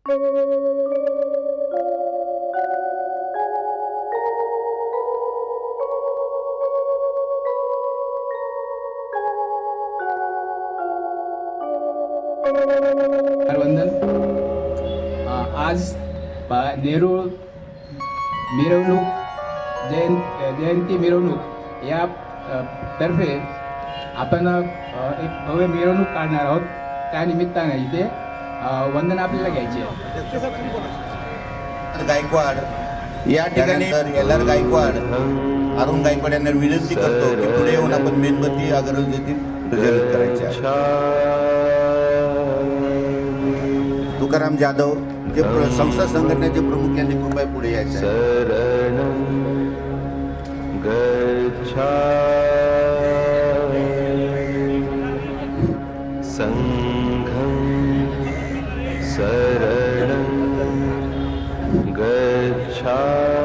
वंदन. आज नेहरू मिरवणूक जयंती मिरवणूक या तर्फे आपण एक भव्य मिरवणूक काढणार आहोत. त्या निमित्ताने इथे वंदन आपल्याला घ्यायची आहे. गायकवाड या ठिकाणी एल आर गायकवाड अरुण गायकवाड यांना विनंती करतो की पुढे येऊन आपण मेणबत्ती अगरबत्ती प्रज्वलित करायचे आहे. तुकाराम जाधव जे संस्था संघटनेचे प्रमुख यांनी कृपया पुढे यायचे संघं शरणं गच्छामि.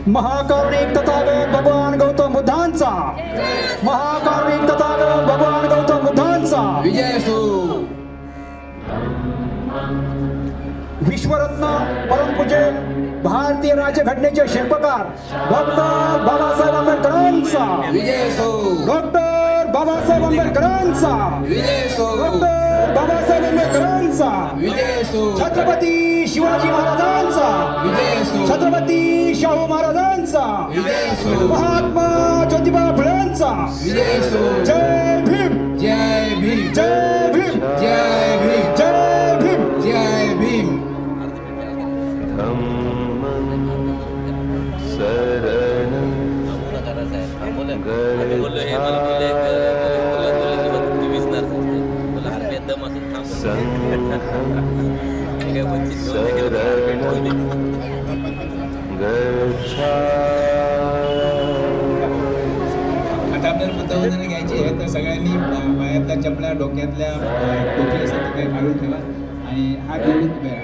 महाकारुणिक तथागत भगवान गौतम बुद्धांचा, महाकारुणिक तथागत भगवान गौतम बुद्धांचा विजय असो. विश्वरत्न परमपूज्य भारतीय राज्यघटनेचे शिल्पकार डॉक्टर बाबासाहेब आंबेडकरांचा विजय असो. डॉक्टर बाबासाहेब आंबेडकरांचा विजय असो. डॉक्टर बाबासाहेब आंबेडकरांचा विजय असो. छत्रपती शिवाजी महाराजांचा विजय असो. छत्रपती शाहू महाराजांचा विजय असो. महात्मा ज्योतिबा फुलेंचा विजय असो. जय भीम, जय भीम, जय भीम, जय भीम, जय भीम, जय भीम. धम्मं शरणं आता आपल्याला पतवंदना घ्यायची आहे, तर सगळ्यांनी पायातल्या चपल्या, डोक्यातल्या टोपी असं काही काढून ठेवा आणि हात जोडून उभे राहा.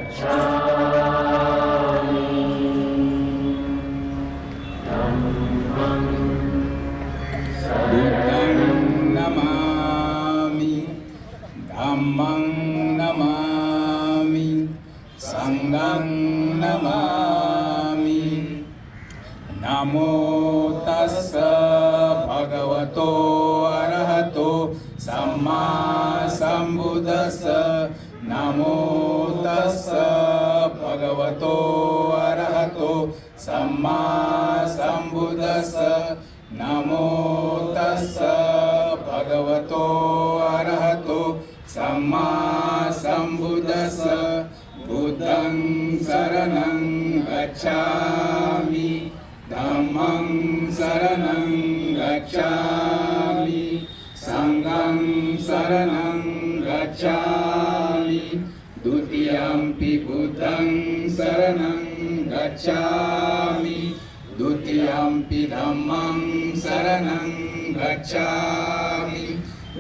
बुद्धं नमामि, धम्मं नमामि, संघं नमामि. नमो तस्स भगवतो अरहतो सम्मा संबुद्धस्स. नमो तस्स भगवतो अरहतो सम्मा संबुद्धस्स. नमो तस्स भगवतो अरहतो सम्मा संबुद्धस्स. बुद्धं शरणं गच्छामि, धम्मं शरणं गच्छामि, संघं शरणं गच्छामि. द्वितीयंपि बुद्धं शरणं गच्छामि, द्वितीयंपि धम्मं शरणं गच्छामि,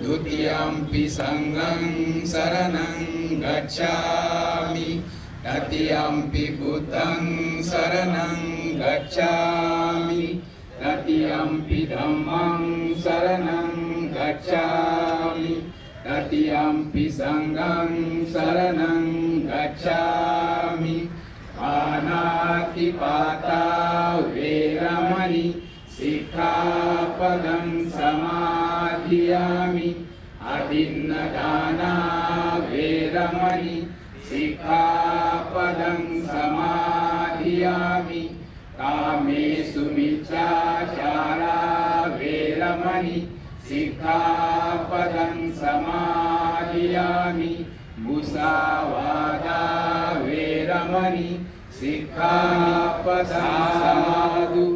द्वितीयंपि संघं शरणं गच्छामि, तृतीयंपि बुद्धं शरणं गच्छामि, तृतीयंपि धम्मं शरणं गच्छामि, तृतीयंपि संघं शरणं गच्छामि. पानातिपाता वेरमणि सिक्खापदं समाधियामि. अदिन्नदाना वेरमणि सिक्खापदं समाधियामि. कामेषु मिच्छाचारा वेरमणि सिक्खापदं समाधियामि. मुसावादा वेरमणि सिक्खापदं साधु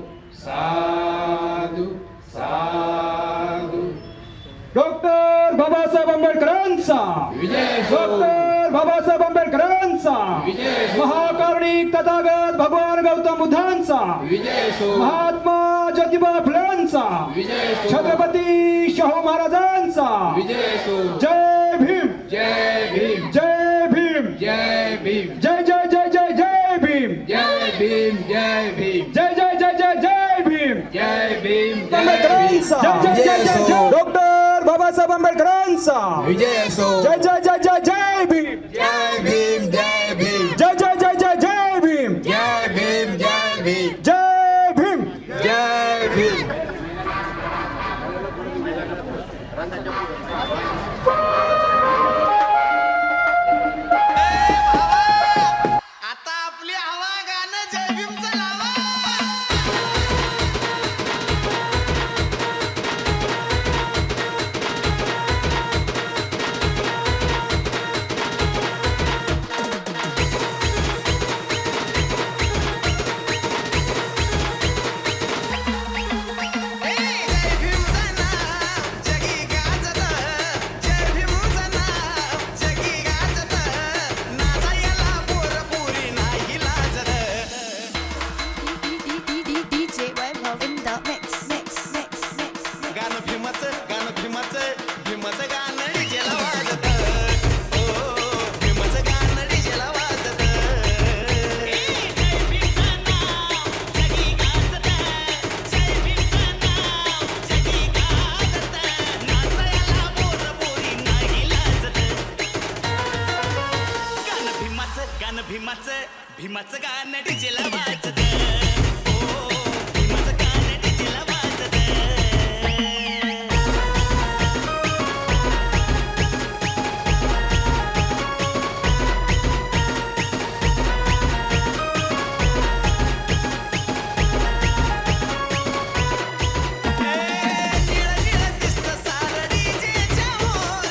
साधु साधु. डॉक्टर बाबासाहेब आंबेडकरांचा विजय असो. डॉक्टर बाबासाहेब आंबेडकरांचा विजय असो. महाकारुणिक तथागत भगवान गौतम बुद्धांचा विजय असो. महात्मा ज्योतिबा फुलेंचा विजय असो. छत्रपती शाहू महाराजांचा विजय असो. जय भीम, जय भीम, जय भीम, जय भीम, जय जय जय जय जय भीम, जय भीम, जय भीम, जय जय जय जय जय भीम. जय भीम, जय भीम. आंबेडकरांचा जय जय जय जय. डॉक्टर बाबासाहेब आंबेडकरांचा विजय असो. जय जय जय जय जय भीम जय भीम जय भीम जय जय जय जय जय भीम जय भीम जय भीम जय भीम जय भीम. आता आपली हवा गाणं जय भीमचं लावा. जय भीमचं नाव जगी गाजतं. जय भीमचं नाव जगी गाजतं. नाचायला पोरपुरी नाही लाजतं. DJ Webhub in the mix. गाणं भीमाचं भीमाचं गाणं डीजेला वाजतं. ओ भीमाचं गाणं डीजेला वाजतं. जय भीमचं नाव जगी गाजतं. जय भीमचं नाव जगी गाजतं. नाचायला पोरपुरी नाही लाजतं. गाणं भीमाचं गाणं डीजेला वाजतं. ओ भीमाचं गाणं डीजेला वाजतं. निळं दिसतं सारं डीजेच्या वर.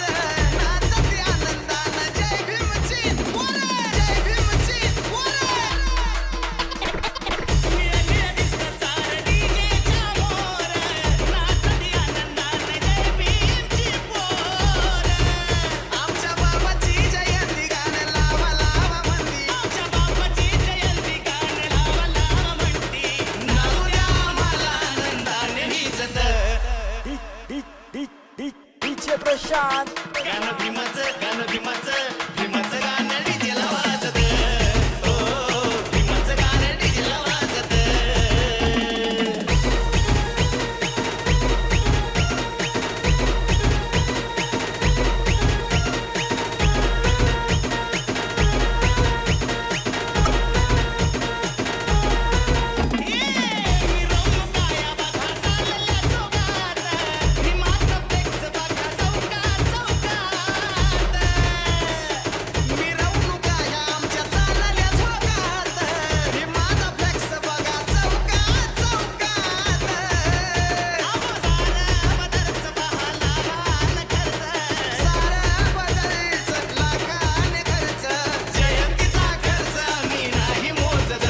नाचते आनंदानं जय भीमची पोरं. जय भीमची पोरं. निळं दिसतं सारं डीजेच्या वर. नाचते आनंदानं जय भीमची पोरं. आमच्या बाबाची जयंती गाणं लावा लावा म्हणती. आमच्या बाबाची जयंती गाणं लावा लावा म्हणती. नाचू द्या आम्हाला आनंदाने भिजत. गाणं भीमाचं गाणं डीजेला वाजतं. ओ भीमाचं गाणं डीजेला वाजतं. मिरवणुकाया बघा चालल्या चौकात. भीमाचं फ्लेक्स बघा चौकात चौकात. मिरवणुकाया आमच्या चालल्या चौकात. भीमाचा फ्लेक्स बघा चौकात चौकात. सारं बदलचं बहाला लाखान खर्च. सारं बदलचं लाखान खर्च. जयंतीचा खर्च मी नाही मोजत.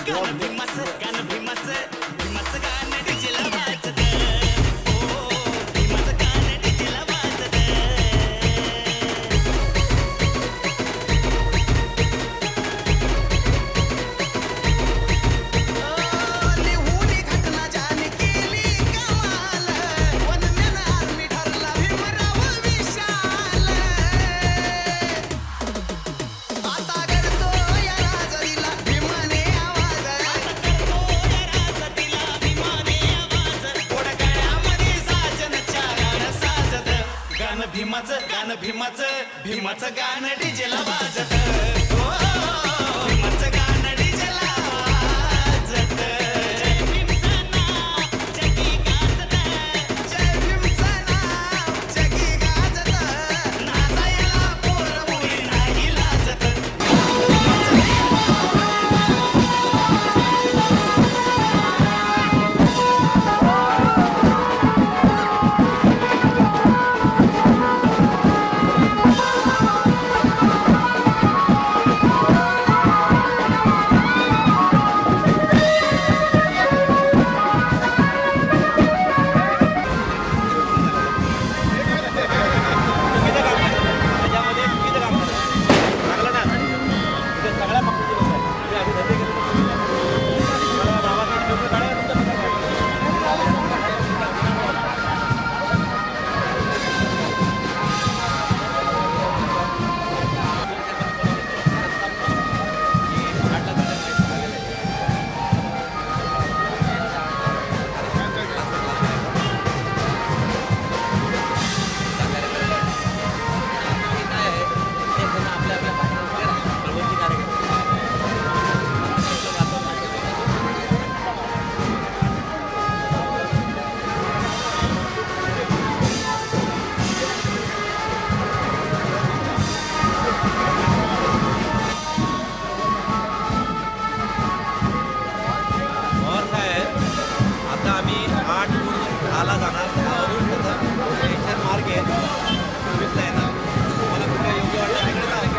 गाणं भीमाचं गाणं डीजेला वाजतं. ओ भीमाचं गाणं डीजेला वाजतं. लिहून घटना ज्याने केली कमाल. वनम्यान आर्मी ठरला भीमराव विशाल. आता करतो या राजरीला भीमाने आवाज. पोट गळ्यामध्ये साजनच्या गाणं साजत. गाणं भीमाचं गाणं डीजेला वाजत. ओ भीमाचं गाणं डीजेला वाजत. जय भीमचं नाव जगी गाजतं. जय भीमचं नाव जगी गाजतं. नाचायला पोरमुली नाही लाजत. मला जाणार त्यावरून त्याचा एशियन मार्ग आहे विकता येणार तुम्हाला कुठे योग्य वाटतं तिकडे जा.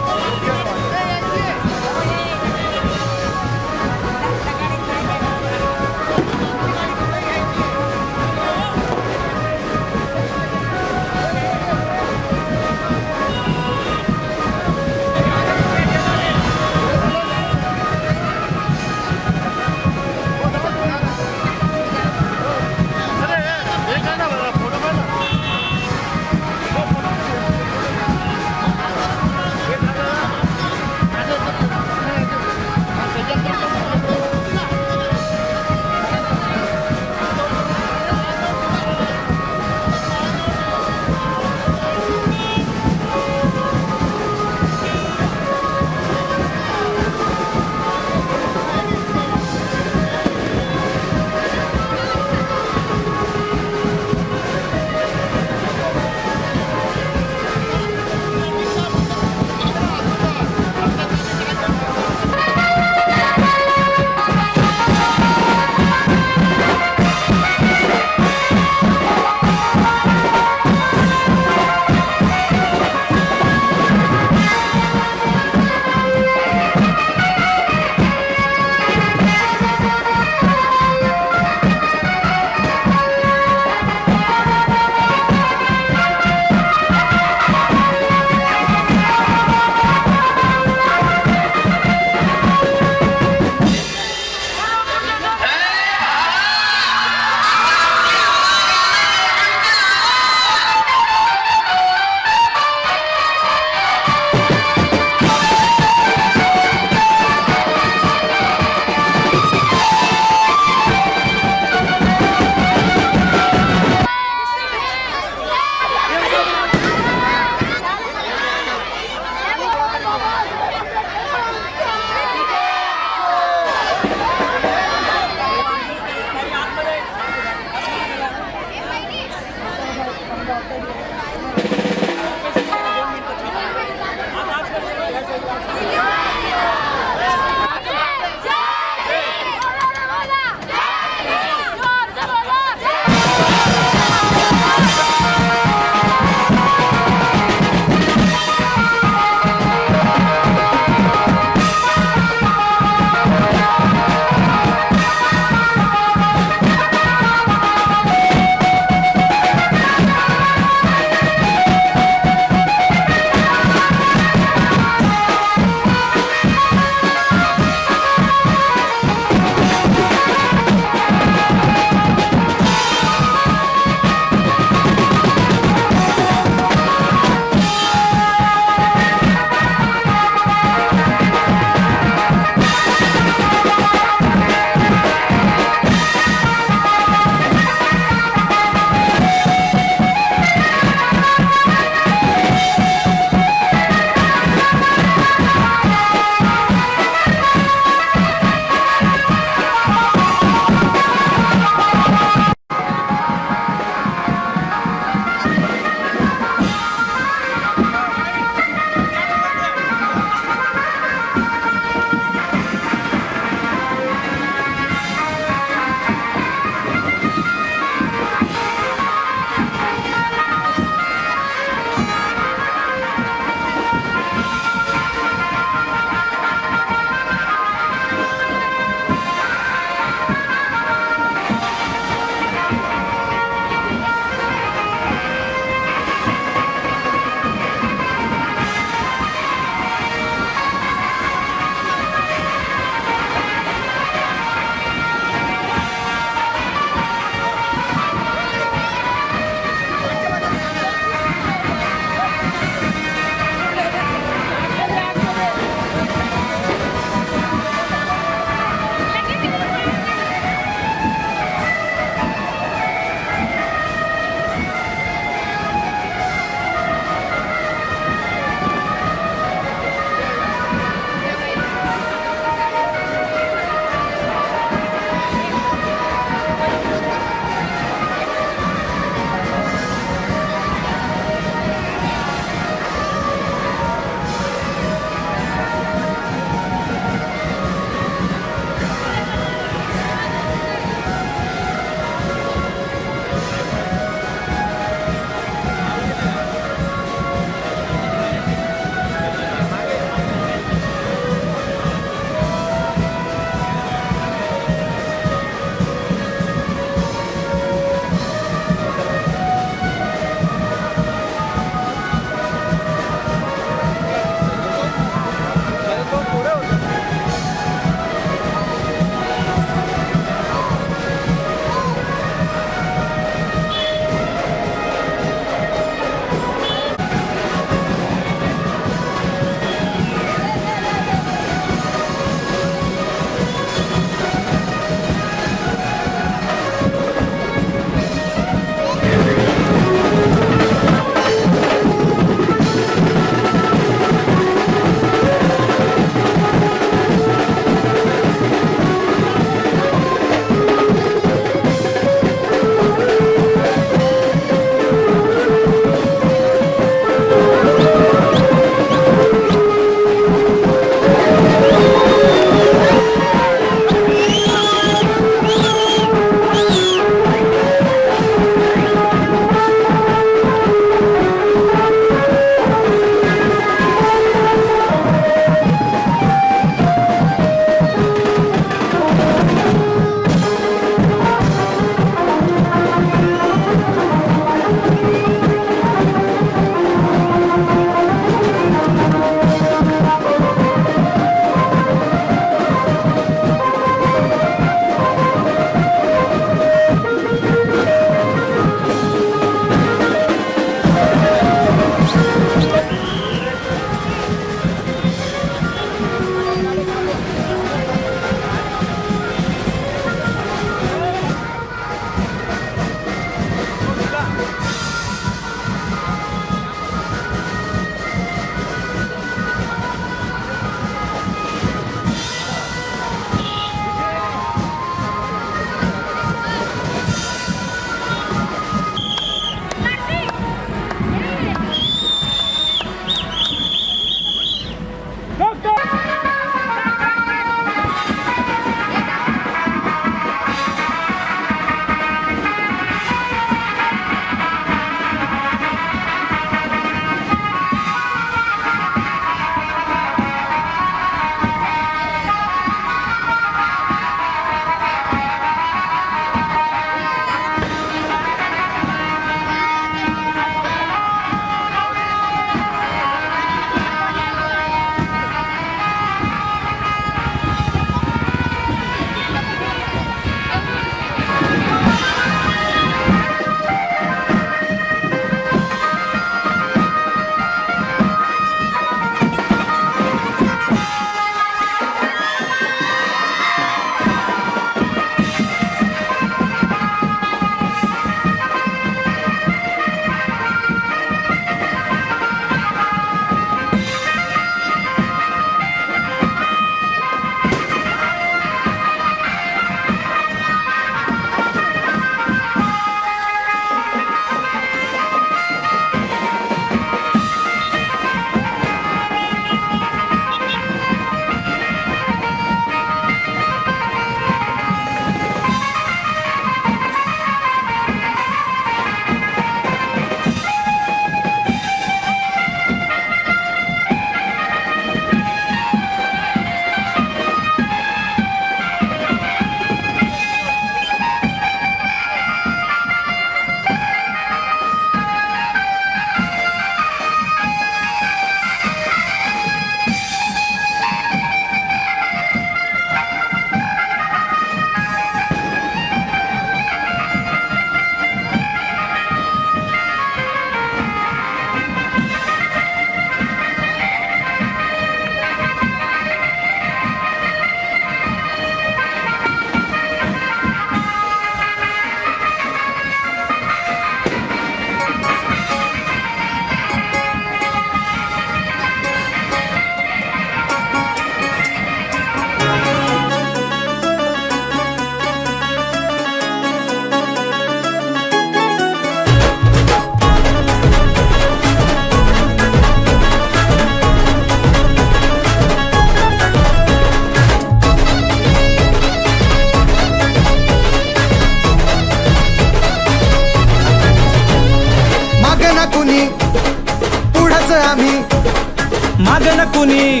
माग न कुणी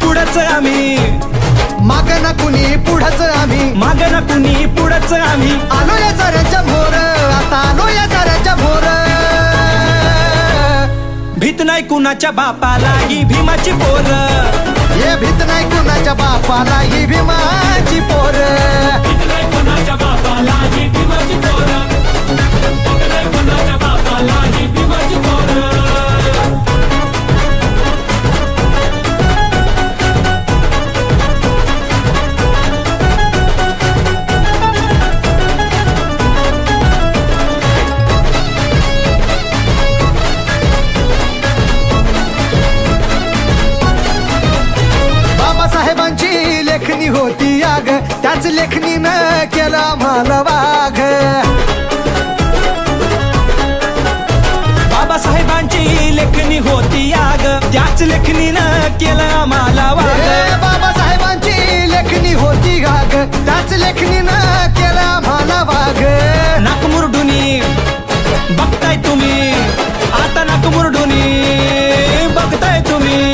पुढच आम्ही, माग ना कुणी पुढच आम्ही, माग न कुणी पुढच आम्ही. आलो या साऱ्यांच्या भोर, आता आलो या साऱ्यांच्या भोर. भीत नाही कुणाच्या बापाला ही भीमाची पोर, हे भीत नाही कुणाच्या बापाला ही भीमाची पोर. भीत नाही कुणाच्या बापाला ही भीमाची पोर, भीत नाही कुणाच्या बापाला ही भीमाची पोर. बाबासाहेबांची लेखणी होती आग, त्याच लेखणीनं केला आम्हाला वाघ. बाबासाहेबांची लेखणी होती आग, त्याच लेखणीनं केलं आम्हाला वाघ. हे बाबासाहेबांची लेखणी होती आग, त्याच लेखणीनं केला आम्हाला वाघ. नाक मुरडुनी बघताय तुम्ही, आता नाक मुरडुनी बघताय तुम्ही.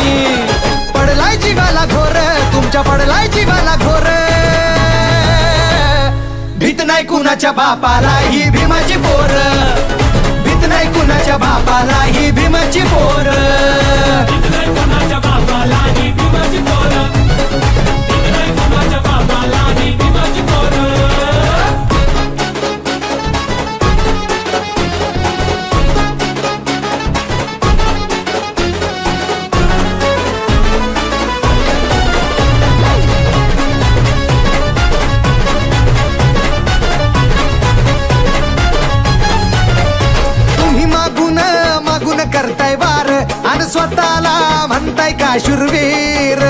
पडलाय जीवाला घोर, तुमच्या पडलाय जीवाला घोर. भीत नाही कुणाच्या बापाला ही भीमाची पोर, भीत नाही कुणाच्या बापाला ही भीमाची पोर. भीत नाही कुणाच्या बापाला ही भीमाची पोर, भीत नाही कुणाच्या बापाला ही भीमाची पोर. तुम्ही मागून मागून करताय वार, आणि स्वतःला म्हणताय का शूरवीर.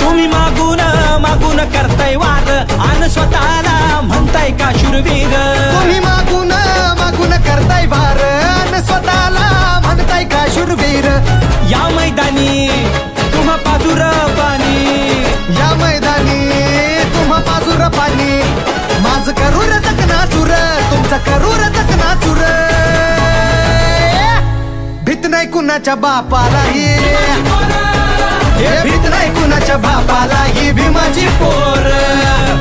तुम्ही मागून मागून करताय वार, आणि स्वतःला म्हणताय का शूरवीर. तुम्ही मागून मागून करताय वार, आणि स्वतःला म्हणताय का शूरवीर. या मैदानी तुम्हा पाजूर पाणी, या मैदानी तुम्हा पाजूर पाणी. माझ करूर तकना चुर, तुमचा करूर तकना चुर. भीत नाही कुणाच्या बापाला ही, हे भीत नाही कुणाच्या बापाला ही भीमाची पोर.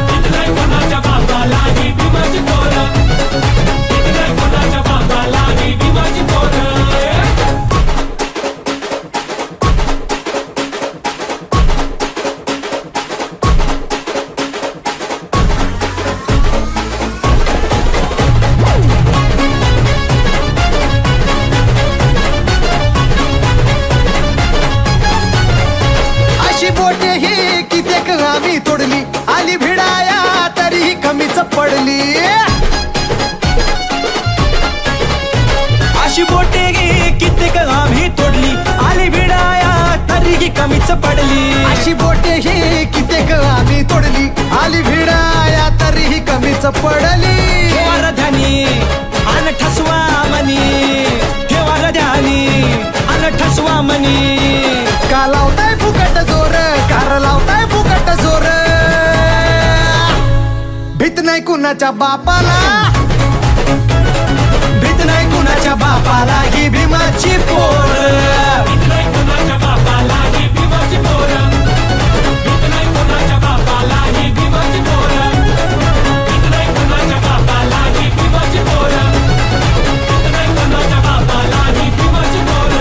भीत नाही कुणाच्या बापाला ही भीमाची पोर, भीत नाही कुणाच्या बापाला ही भीमाची पोर. अशी बोटे ही कित्येक आम्ही तोडली, आली भिडाया तरीही कमीच पडली. अशी बोटे कित्येक आम्ही तोडली, आली भिडाया तरीही कमीच पडली. अशी बोटे ही कित्येक आम्ही तोडली, आली भिडाया तरीही कमीच पडली. ठेवा ध्यानी आन ठसवा मनी, ठेवा ध्यानी आन ठसवा मनी. का लावताय फुकट जोर, कार लावताय फुकट जोर. भीत नाही कुणाच्या बापाला, भीत नाही कुणाच्या बापाला ही भीमाची पोर. भीत नाही कुणाच्या बापाला ही भीमाची पोर, भीत नाही कुणाच्या बापाला ही भीमाची पोर, भीत नाही कुणाच्या बापाला ही भीमाची पोर, भीत नाही कुणाच्या बापाला ही भीमाची पोर.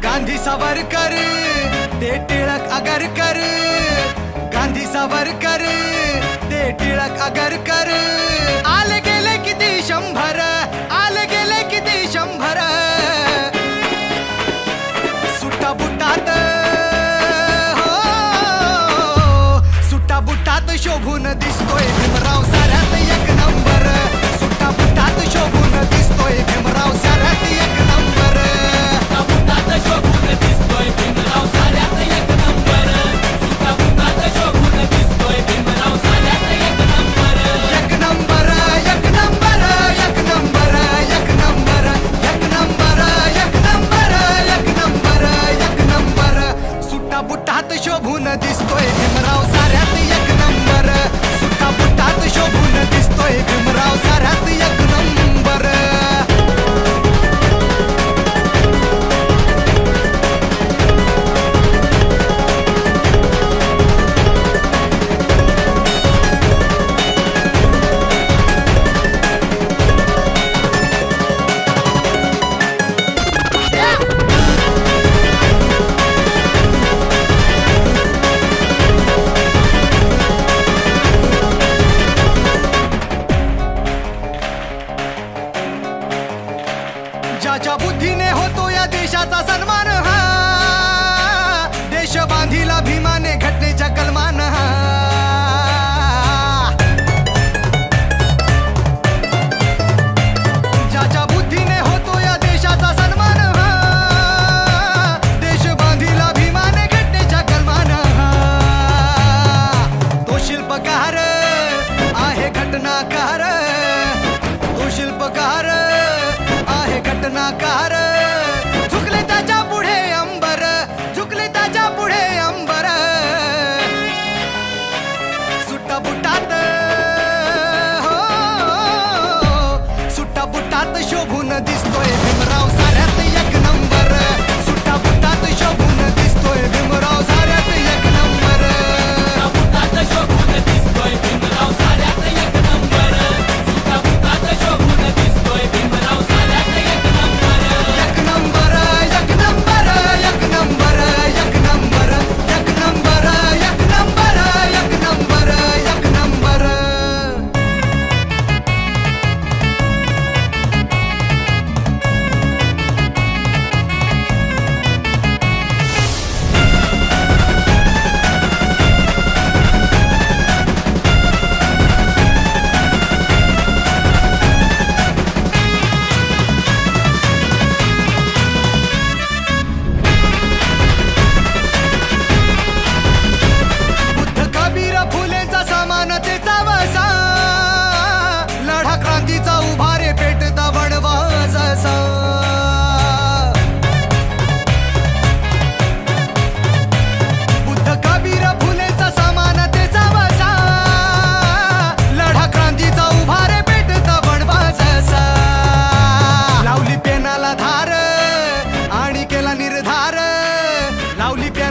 गांधी सावरकर ते टिळक आगरकर, गांधी सावरकर ते टिळक आगरकर. आले गेले किती 100, आले गेले किती 100. सुट्टा बुटात हो, सुट्टा बुटात शोभून दिसतोय भीमराव साऱ्यात एक नंबर.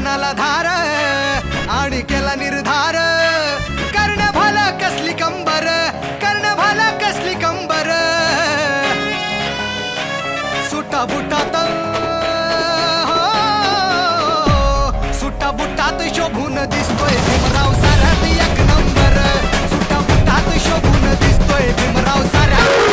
मनाला धार आणि केला निर्धार कर्ण भाला कसली कंबर कर्ण भाला कसली कंबर सुटा बुटात सुटा बुटात शोभून दिसतोय भीमराव साऱ्यात एक नंबर सुटा बुटात शोभून दिसतोय भीमराव साऱ्यात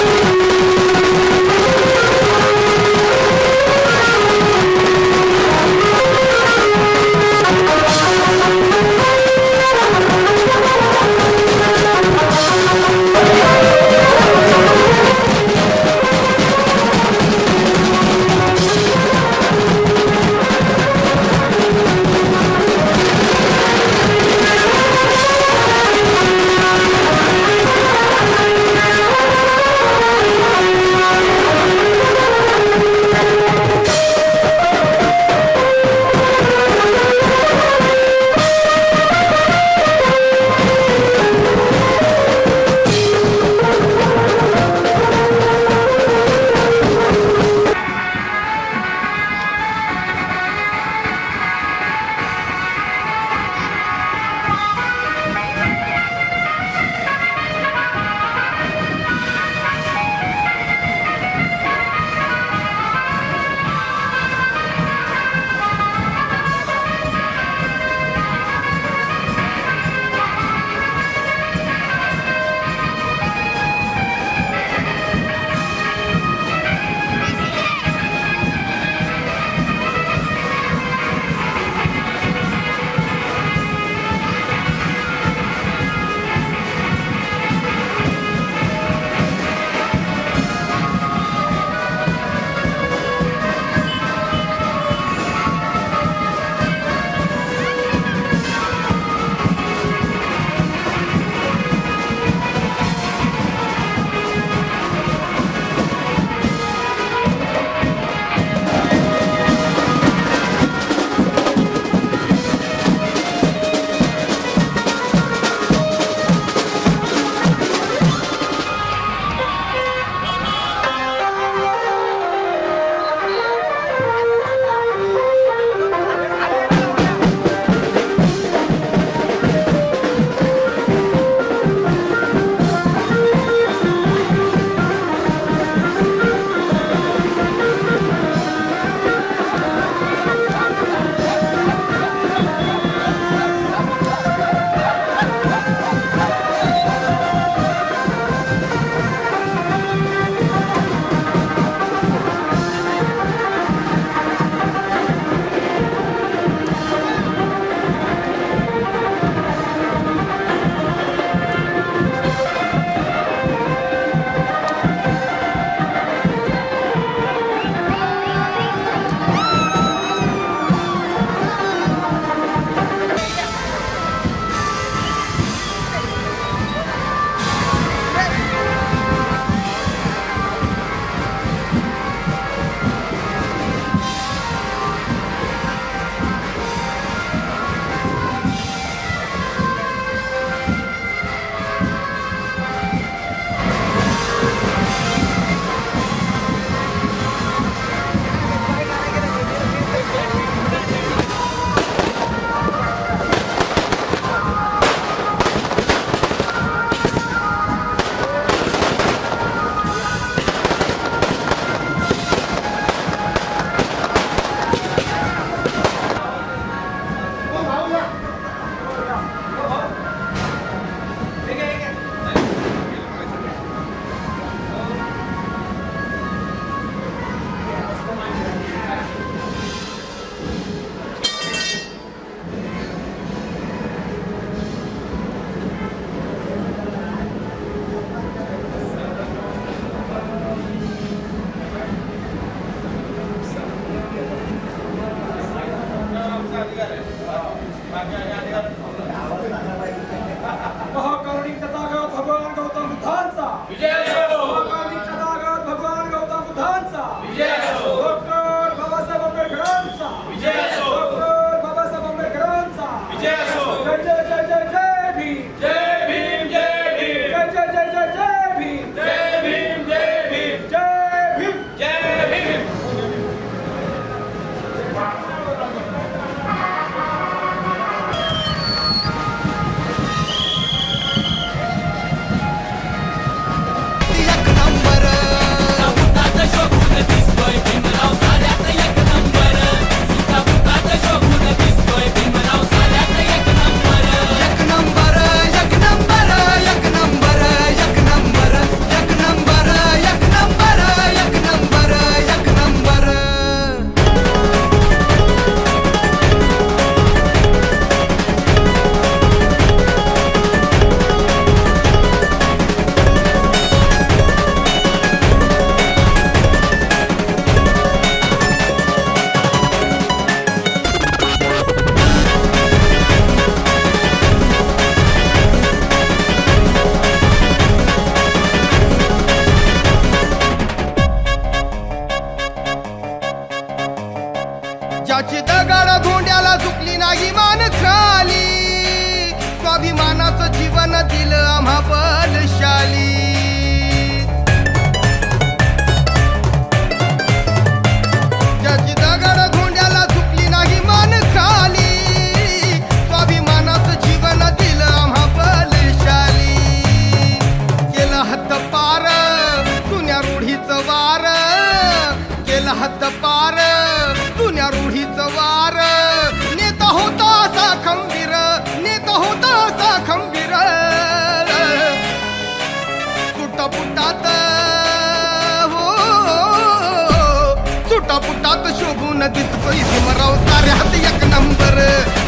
शोभून दिसतोय भीमराव साऱ्यात एक नंबर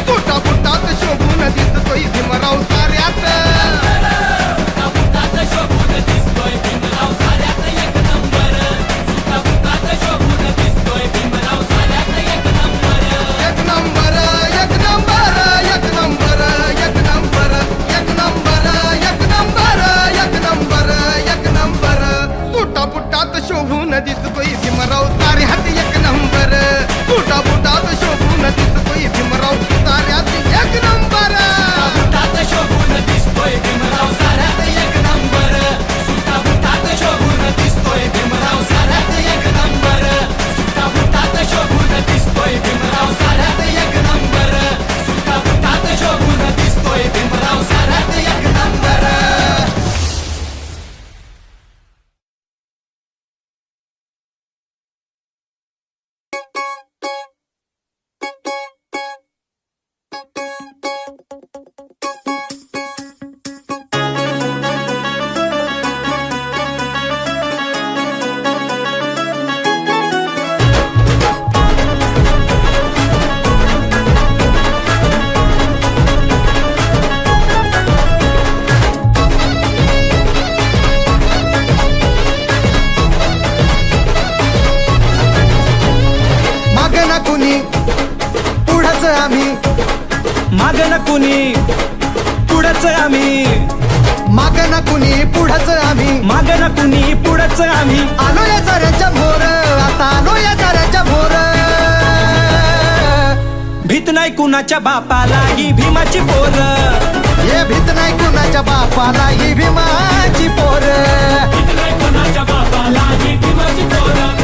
तोटा बुटात शोभून दिसतोय भीमराव साऱ्यात एक नंबर एक नंबर एक नंबर एक नंबर एक नंबर एक नंबर एक नंबर एक नंबर तोटा बुटात शोभून दिसतोय भीमराव साऱ्यात एक नंबर तोटा बुटात शोभून दिसतोय भीमराव साऱ्यात एक नंबर कुणी पुढंच आम्ही माग न कुणी पुढंच आम्ही माग ना कुणी पुढंच आम्ही माग न कुणी पुढंच आम्ही आलो या साऱ्यांच्या भोर आता आलो या साऱ्यांच्या भोर भीत नाही कुणाच्या बापाला ही भीमाची पोर हे भीत नाही कुणाच्या बापाला ही भीमाची पोर कुणाच्या बापाला ही भीमाची पोर